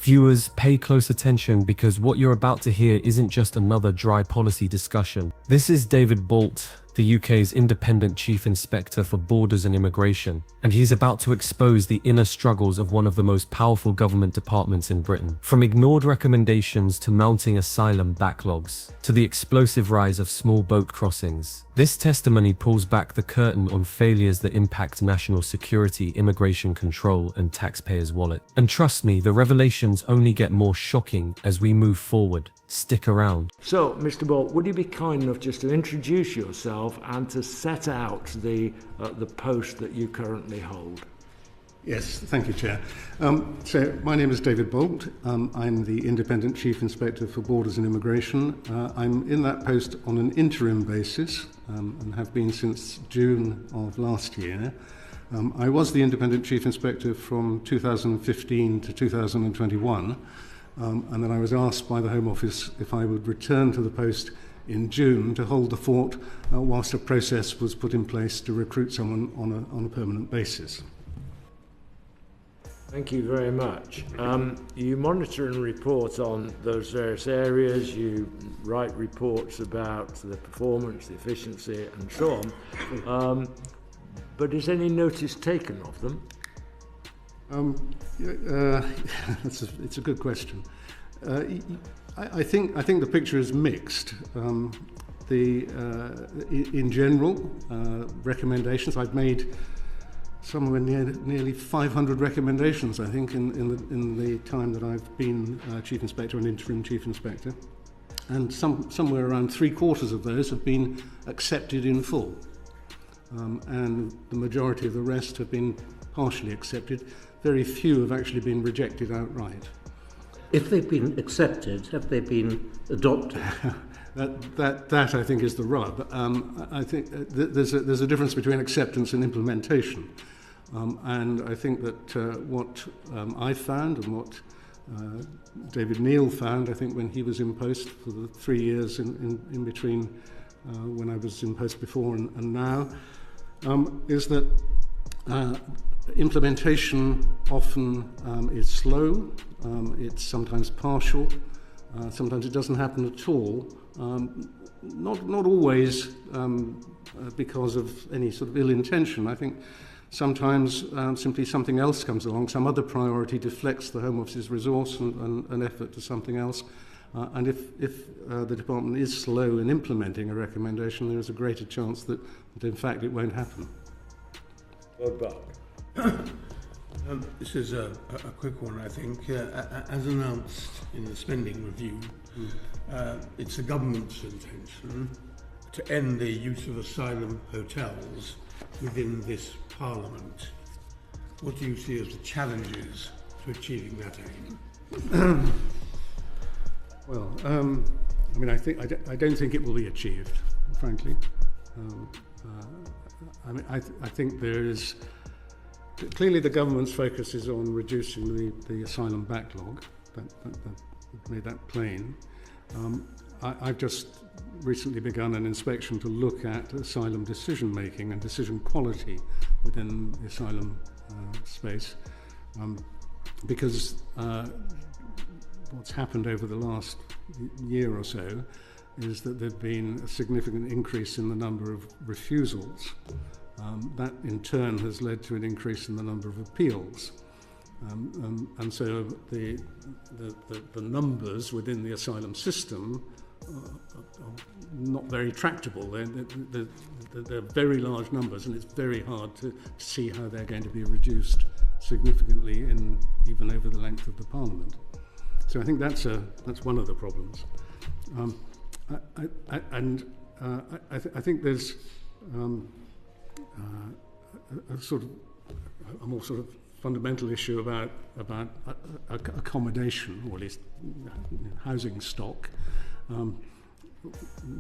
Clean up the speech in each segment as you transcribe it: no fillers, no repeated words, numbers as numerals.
Viewers, pay close attention because what you're about to hear isn't just another dry policy discussion. This is David Bolt, the UK's independent chief inspector for borders and immigration, and he's about to expose the inner struggles of one of the most powerful government departments in Britain. From ignored recommendations to mounting asylum backlogs, to the explosive rise of small boat crossings. This testimony pulls back the curtain on failures that impact national security, immigration control, and taxpayers' wallet. And trust me, the revelations only get more shocking as we move forward. Stick around. So, Mr. Bolt, would you be kind enough just to introduce yourself and to set out the post that you currently hold? Yes, thank you, Chair. So my name is David Bolt. I'm the Independent Chief Inspector for Borders and Immigration. I'm in that post on an interim basis and have been since June of last year. I was the Independent Chief Inspector from 2015 to 2021, and then I was asked by the Home Office if I would return to the post in June to hold the fort whilst a process was put in place to recruit someone on a permanent basis. Thank you very much. You monitor and report on those various areas. You write reports about the performance, the efficiency, and so on. But is any notice taken of them? It's a good question. I think the picture is mixed. In general, recommendations I've made. Somewhere nearly 500 recommendations, I think, in the time that I've been Chief Inspector and Interim Chief Inspector. And somewhere around 3/4 of those have been accepted in full. And the majority of the rest have been partially accepted. Very few have actually been rejected outright. If they've been accepted, have they been adopted? That I think is the rub. I think there's a difference between acceptance and implementation. And I think that what I found and what David Neal found, I think when he was in post for the 3 years in between when I was in post before and now, is that implementation often is slow, it's sometimes partial, sometimes it doesn't happen at all. Not always because of any sort of ill intention. I think sometimes simply something else comes along, some other priority deflects the Home Office's resource and effort to something else. And if the department is slow in implementing a recommendation, there is a greater chance that in fact it won't happen. Lord Buck. This is a quick one, I think. As announced in the spending review, it's the government's intention to end the use of asylum hotels within this Parliament. What do you see as the challenges to achieving that aim? Well, I mean, I don't think it will be achieved, frankly. I think there is clearly the government's focus is on reducing the asylum backlog. That made that plain. I've just recently begun an inspection to look at asylum decision making and decision quality within the asylum space, because what's happened over the last year or so is that there's been a significant increase in the number of refusals. That in turn has led to an increase in the number of appeals. And so the numbers within the asylum system are not very tractable. They're very large numbers, and it's very hard to see how they're going to be reduced significantly even over the length of the Parliament. So I think that's one of the problems. I think there's a more sort of fundamental issue about accommodation, or at least housing stock.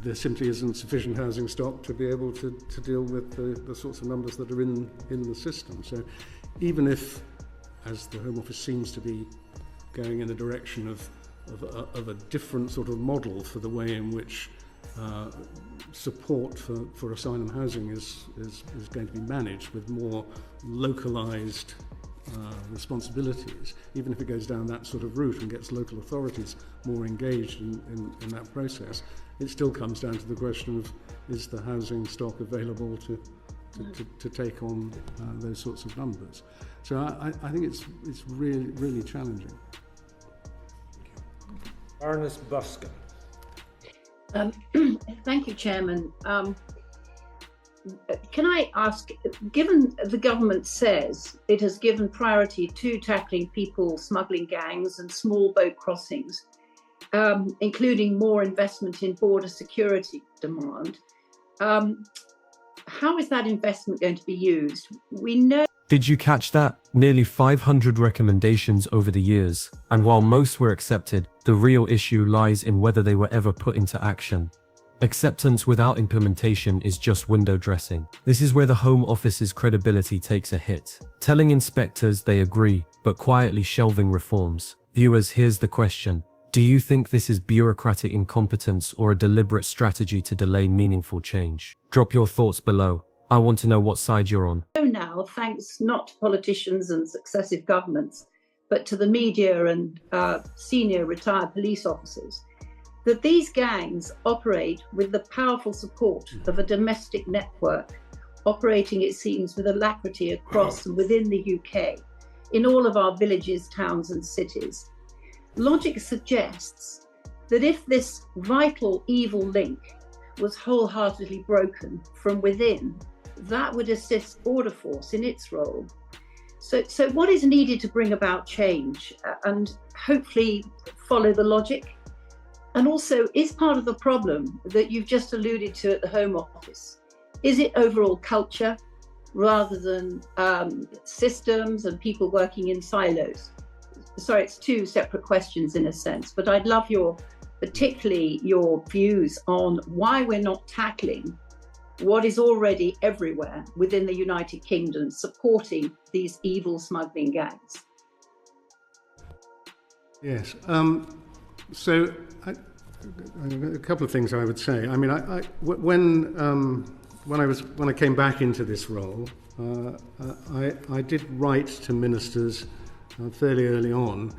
There simply isn't sufficient housing stock to be able to deal with the sorts of numbers that are in the system. So even if, as the Home Office seems to be going in the direction of a different sort of model for the way in which support for asylum housing is going to be managed with more localised responsibilities, even if it goes down that sort of route and gets local authorities more engaged in that process, it still comes down to the question of, is the housing stock available to take on those sorts of numbers? So I think it's really, really challenging. Baroness Busker. Thank you, Chairman. Can I ask, given the government says it has given priority to tackling people smuggling gangs and small boat crossings, including more investment in border security demand, how is that investment going to be used? We know. Did you catch that? Nearly 500 recommendations over the years, and while most were accepted, the real issue lies in whether they were ever put into action. Acceptance without implementation is just window dressing. This is where the Home Office's credibility takes a hit. Telling inspectors they agree, but quietly shelving reforms. Viewers, here's the question. Do you think this is bureaucratic incompetence or a deliberate strategy to delay meaningful change? Drop your thoughts below. I want to know what side you're on. Now, thanks not to politicians and successive governments, but to the media and senior retired police officers, that these gangs operate with the powerful support of a domestic network, operating, it seems, with alacrity across and within the UK, in all of our villages, towns and cities. Logic suggests that if this vital evil link was wholeheartedly broken from within, that would assist Border Force in its role. So what is needed to bring about change and hopefully follow the logic? And also, is part of the problem that you've just alluded to at the Home Office, is it overall culture rather than systems and people working in silos? Sorry, it's two separate questions in a sense, but I'd love particularly your views on why we're not tackling what is already everywhere within the United Kingdom, supporting these evil smuggling gangs. Yes. So a couple of things I would say. I mean, when I came back into this role, I did write to ministers fairly early on.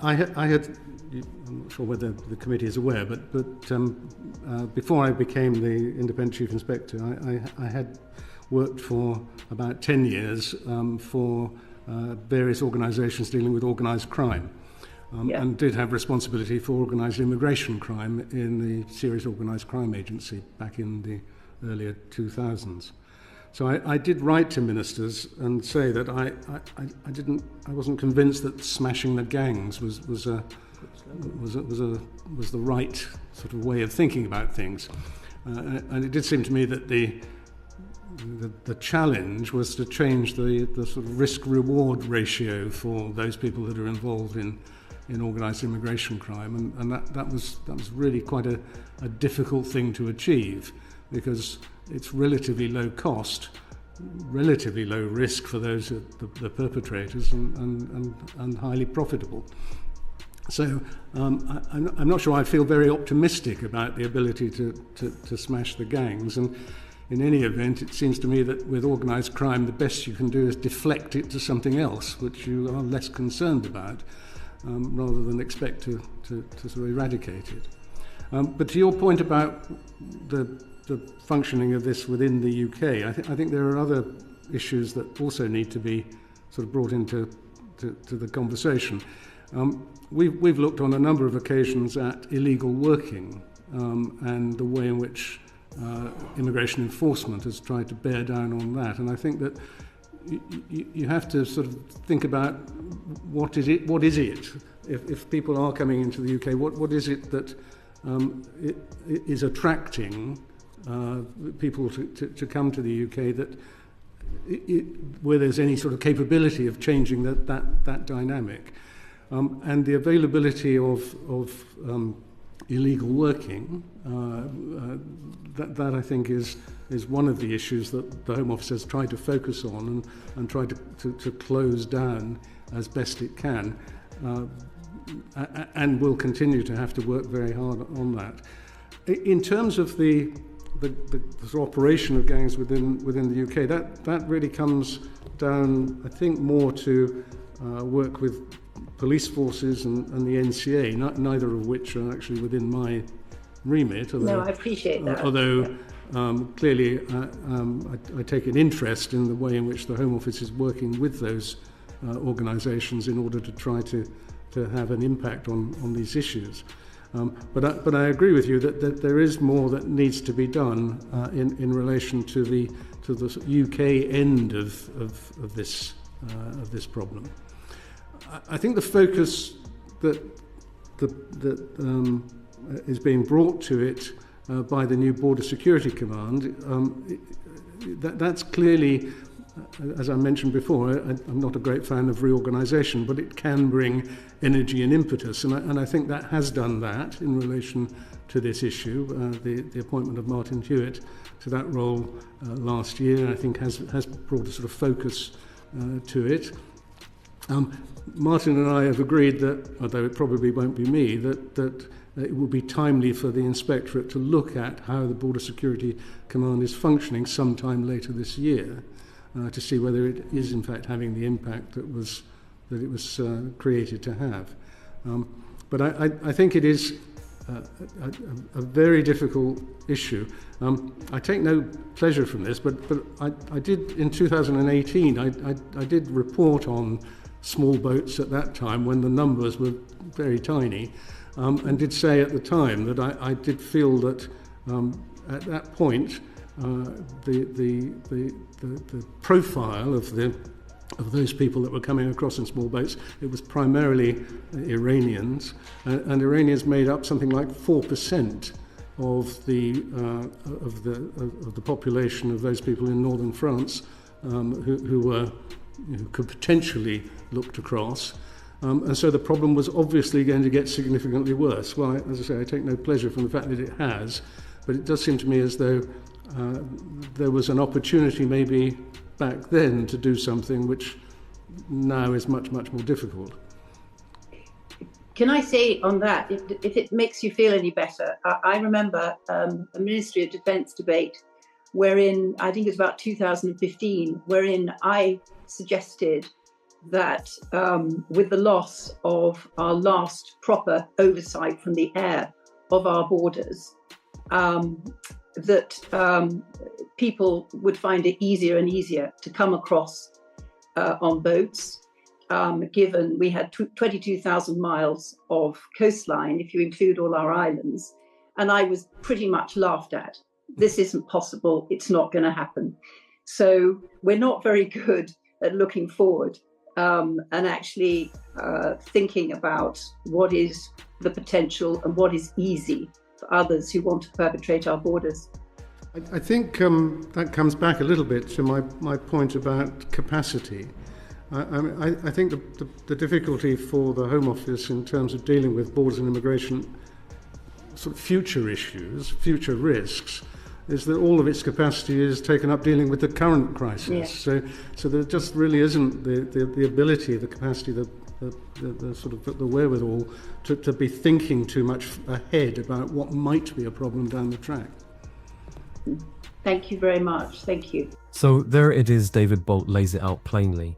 I had, I'm not sure whether the committee is aware, but before I became the independent chief inspector, I had worked for about 10 years for various organisations dealing with organised crime. And did have responsibility for organised immigration crime in the Serious Organised Crime Agency back in the earlier 2000s. So I did write to ministers and say that I wasn't convinced that smashing the gangs was the right sort of way of thinking about things, and it did seem to me that the challenge was to change the sort of risk-reward ratio for those people that are involved in organised immigration crime, and that was really quite a difficult thing to achieve, because it's relatively low cost, relatively low risk for those the perpetrators, and highly profitable. So I'm not sure I feel very optimistic about the ability to smash the gangs, and in any event, it seems to me that with organised crime, the best you can do is deflect it to something else, which you are less concerned about, rather than expect to sort of eradicate it. But to your point about the functioning of this within the UK, I think there are other issues that also need to be sort of brought into the conversation. We've looked on a number of occasions at illegal working and the way in which immigration enforcement has tried to bear down on that, and I think that you have to sort of think about what is it if people are coming into the UK, what is it that it is attracting people to come to the UK, that where there's any sort of capability of changing that dynamic, and the availability of illegal working, that I think is one of the issues that the Home Office has tried to focus on and tried to close down as best it can, and will continue to have to work very hard on that. In terms of the the sort of operation of gangs within the UK, that really comes down, I think, more to work with police forces and the NCA, neither of which are actually within my remit. No, I appreciate that. Clearly, I take an interest in the way in which the Home Office is working with those organisations in order to try to have an impact on these issues. But I agree with you that there is more that needs to be done in relation to the UK end of this problem. I think the focus that is being brought to it by the new Border Security Command, that's clearly, as I mentioned before, I'm not a great fan of reorganisation, but it can bring energy and impetus, and I think that has done that in relation to this issue. The appointment of Martin Hewitt to that role last year, I think, has brought a sort of focus to it. Martin and I have agreed that, although it probably won't be me, that it will be timely for the Inspectorate to look at how the Border Security Command is functioning sometime later this year, to see whether it is in fact having the impact that it was created to have. But I think it is a very difficult issue. I take no pleasure from this, but I did in 2018. I did report on small boats at that time when the numbers were very tiny, and did say at the time that I did feel that at that point the profile of those people that were coming across in small boats, it was primarily Iranians, and Iranians made up something like 4% of the population of those people in northern France who could potentially look to cross. And so the problem was obviously going to get significantly worse. Well, as I say, I take no pleasure from the fact that it has, but it does seem to me as though there was an opportunity maybe back then to do something which now is much, much more difficult. Can I say on that, if it makes you feel any better, I remember a Ministry of Defence debate wherein, I think it was about 2015, wherein I suggested that with the loss of our last proper oversight from the air of our borders, that people would find it easier and easier to come across on boats, given we had 22,000 miles of coastline, if you include all our islands. And I was pretty much laughed at. This isn't possible. It's not going to happen. So we're not very good at looking forward and actually thinking about what is the potential and what is easy for others who want to perpetrate our borders. I think that comes back a little bit to my point about capacity. I think the difficulty for the Home Office in terms of dealing with borders and immigration, sort of future issues, future risks, is that all of its capacity is taken up dealing with the current crisis. Yeah. So there just really isn't the ability, the capacity, the sort of the wherewithal to be thinking too much ahead about what might be a problem down the track. Thank you very much. Thank you. So there it is, David Bolt lays it out plainly.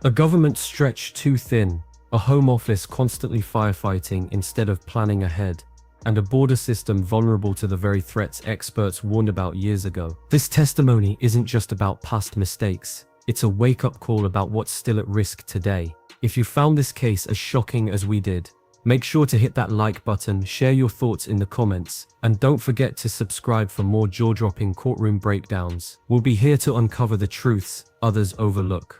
A government stretched too thin, a Home Office constantly firefighting instead of planning ahead, and a border system vulnerable to the very threats experts warned about years ago. This testimony isn't just about past mistakes, it's a wake-up call about what's still at risk today. If you found this case as shocking as we did, make sure to hit that like button, share your thoughts in the comments, and don't forget to subscribe for more jaw-dropping courtroom breakdowns. We'll be here to uncover the truths others overlook.